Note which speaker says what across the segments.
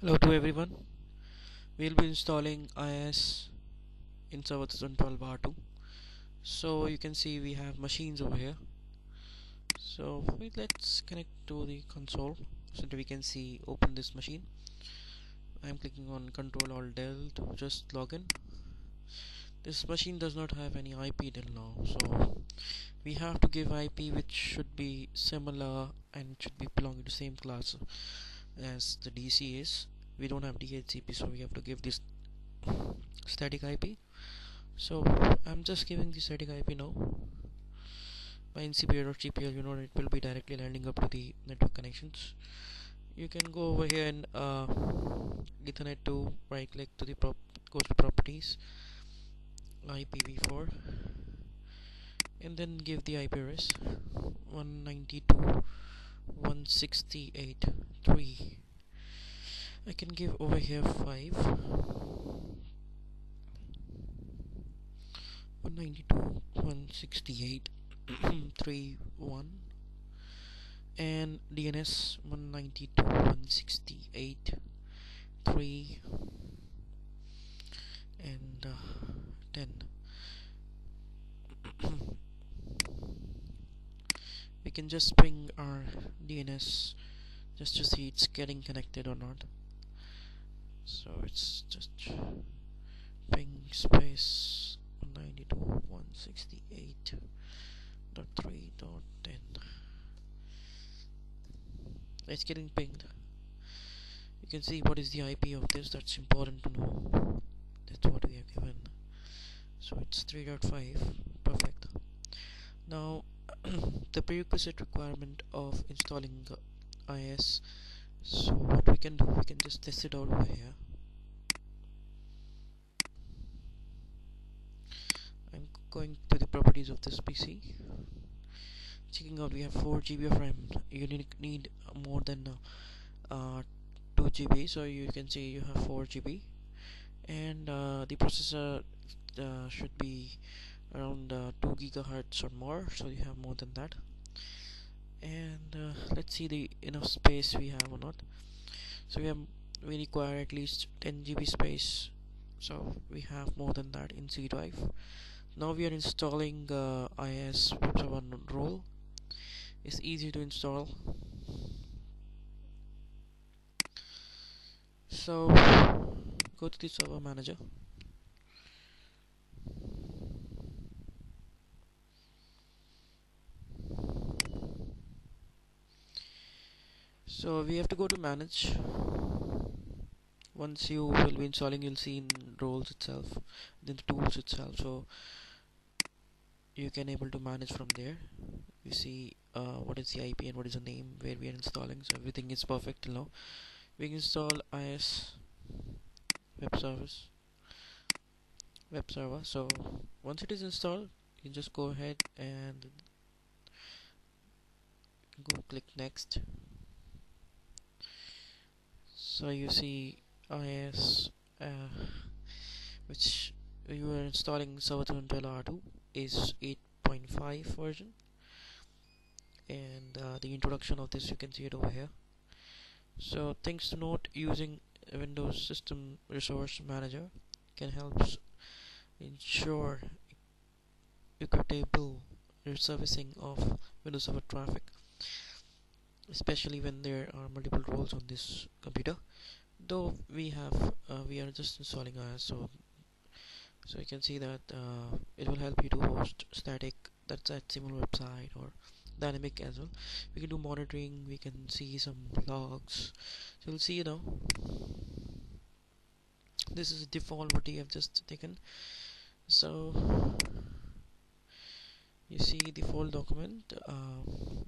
Speaker 1: Hello to everyone. We'll be installing IIS in server 2012 R2. So you can see we have machines over here. So let's connect to the console so that we can see open this machine. I'm clicking on Control Alt Del to just log in. This machine does not have any IP till now, so we have to give IP which should be similar and should be belonging to same class as the DC is. We don't have DHCP, so we have to give this static IP. So I'm just giving the static IP now. By ncpa.gpl, it will be directly landing up to the network connections. You can go over here and Ethernet to right click to the goes to properties, IPv4, and then give the IP address 192.168.3. I can give over here 5 192.168.3.1 and DNS 192.168.3 and 10. We can just ping our DNS just to see it's getting connected or not. So it's just ping space 192.168.3.10. It's getting pinged. You can see what is the IP of this. That's important to know. That's what we have given. So it's 3.5. Perfect. Now the prerequisite requirement of installing IIS. So what we can do, we can just test it out over here. I'm going to the properties of this PC, checking out we have 4 GB of RAM. You need more than 2 GB, so you can see you have 4 GB, and the processor should be around 2 gigahertz or more, so you have more than that. And let's see the enough space we have or not. So we require at least 10 GB space, so we have more than that in C drive. Now we are installing IIS web server role. It's easy to install. So go to the server manager. So we have to go to manage. Once you will be installing, you'll see in roles itself, then the tools itself. So you can able to manage from there. You see what is the IP and what is the name where we are installing. So everything is perfect till now. We can install IIS web server. So once it is installed, you just go ahead and go click next. So you see IIS which you are installing server 2012 R2 is 8.5 version, and the introduction of this you can see it over here. So things to note: using Windows System Resource Manager can help ensure equitable reservicing of Windows Server traffic, especially when there are multiple roles on this computer. Though we are just installing IIS, so you can see that it will help you to host static, that's at similar website, or dynamic as well. We can do monitoring, we can see some logs. So you'll see this is a default what you have just taken. So you see the default document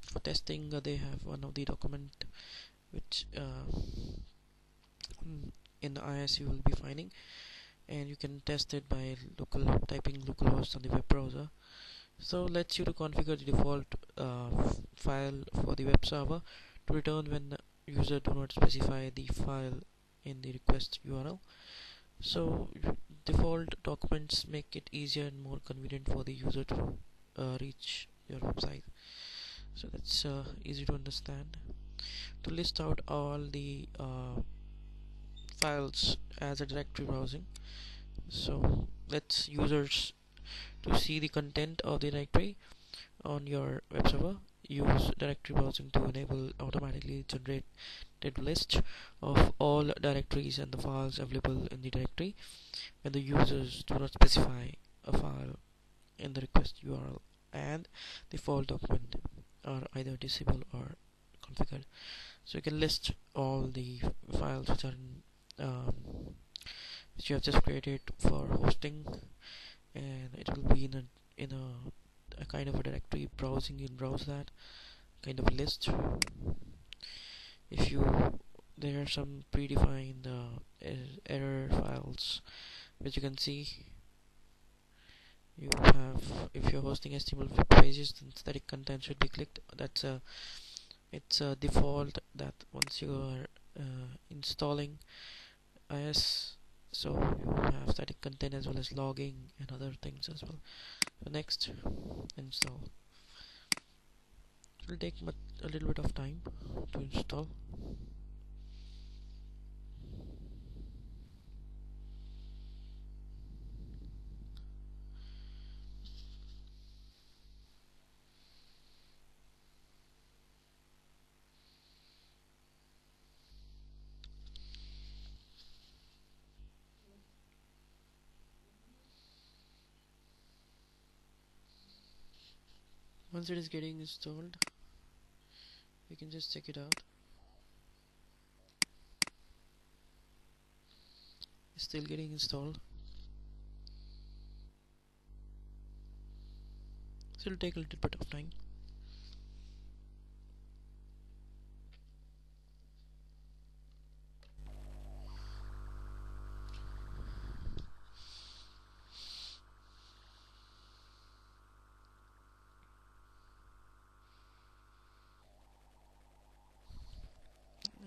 Speaker 1: for testing. They have one of the document which in IIS you will be finding, and you can test it by typing localhost on the web browser. So lets you to configure the default file for the web server to return when the user do not specify the file in the request URL. So default documents make it easier and more convenient for the user to reach your website. So that's easy to understand. To list out all the files as a directory browsing. So let's users to see the content of the directory on your web server. Use directory browsing to enable automatically generated list of all directories and the files available in the directory when the users do not specify a file in the request URL and the default document are either disabled or configured. So you can list all the files which are which you have just created for hosting, and it will be in a kind of a directory browsing. You can browse that kind of a list. If you there are some predefined error files which you can see. You have, if you're hosting HTML pages, then static content should be clicked. It's a default that once you are installing IIS, so you have static content as well as logging and other things as well. So next, install. It will take a little bit of time to install. Once it is getting installed, we can just check it out. It's still getting installed, so it'll take a little bit of time.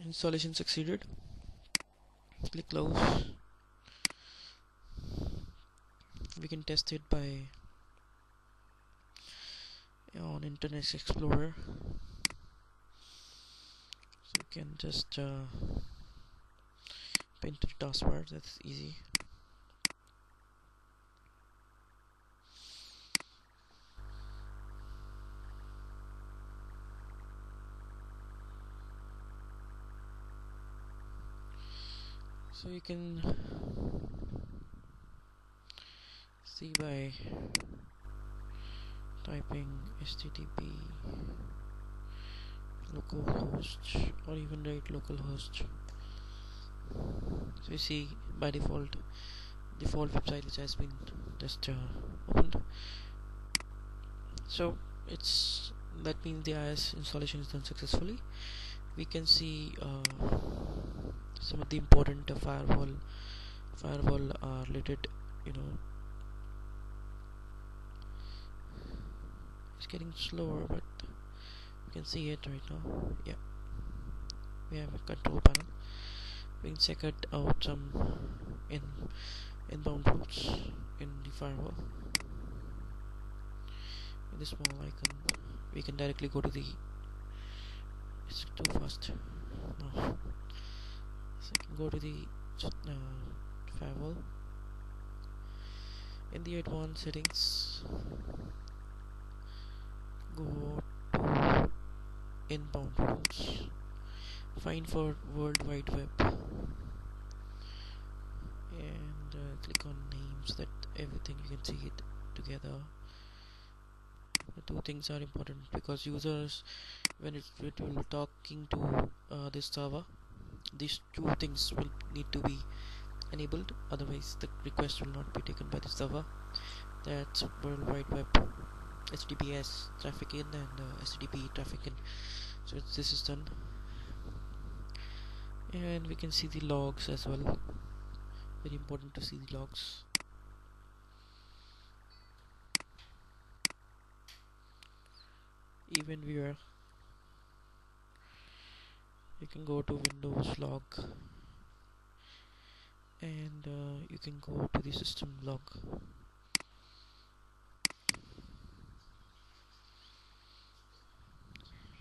Speaker 1: Installation succeeded. Click close. We can test it by on Internet Explorer. So you can just pin to the taskbar. That's easy. So you can see by typing http localhost or even write localhost. So you see by default website which has been just opened. So that means the IIS installation is done successfully. We can see some of the important firewall related, it's getting slower, but you can see it right now. Yeah, we have a control panel. We can check it out some inbound routes in the firewall. In this small icon, we can directly go to the. It's too fast. No. So you can go to the firewall. In the advanced settings, go to inbound routes. Find for World Wide Web and click on names. That everything you can see it together. The two things are important because users, when it will talking to this server, these two things will need to be enabled, otherwise the request will not be taken by the server. That's World Wide Web, HTTPS traffic in and HTTP traffic in. So this is done, and we can see the logs as well. Very important to see the logs. Even viewer, you can go to Windows log and you can go to the system log.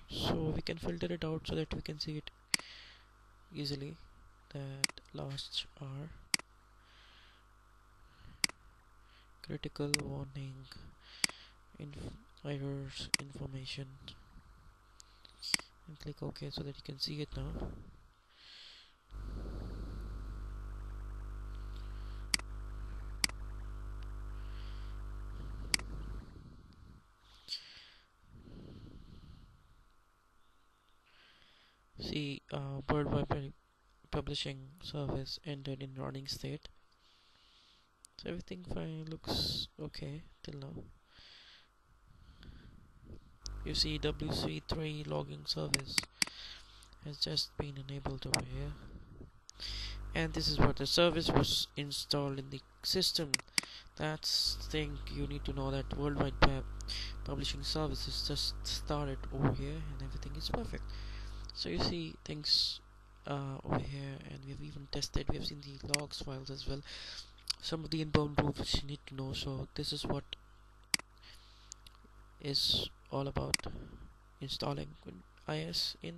Speaker 1: So we can filter it out so that we can see it easily. that last are critical warning, errors information, and click OK so that you can see it now. See, worldwide publishing service ended in running state. So everything fine, looks okay till now. You see WC3 logging service has just been enabled over here, and this is what the service was installed in the system. That's the thing you need to know, that worldwide publishing services just started over here and everything is perfect. So you see things over here, and we have even tested, we have seen the logs files as well, some of the inbound rules which you need to know. So this is what is all about installing IIS in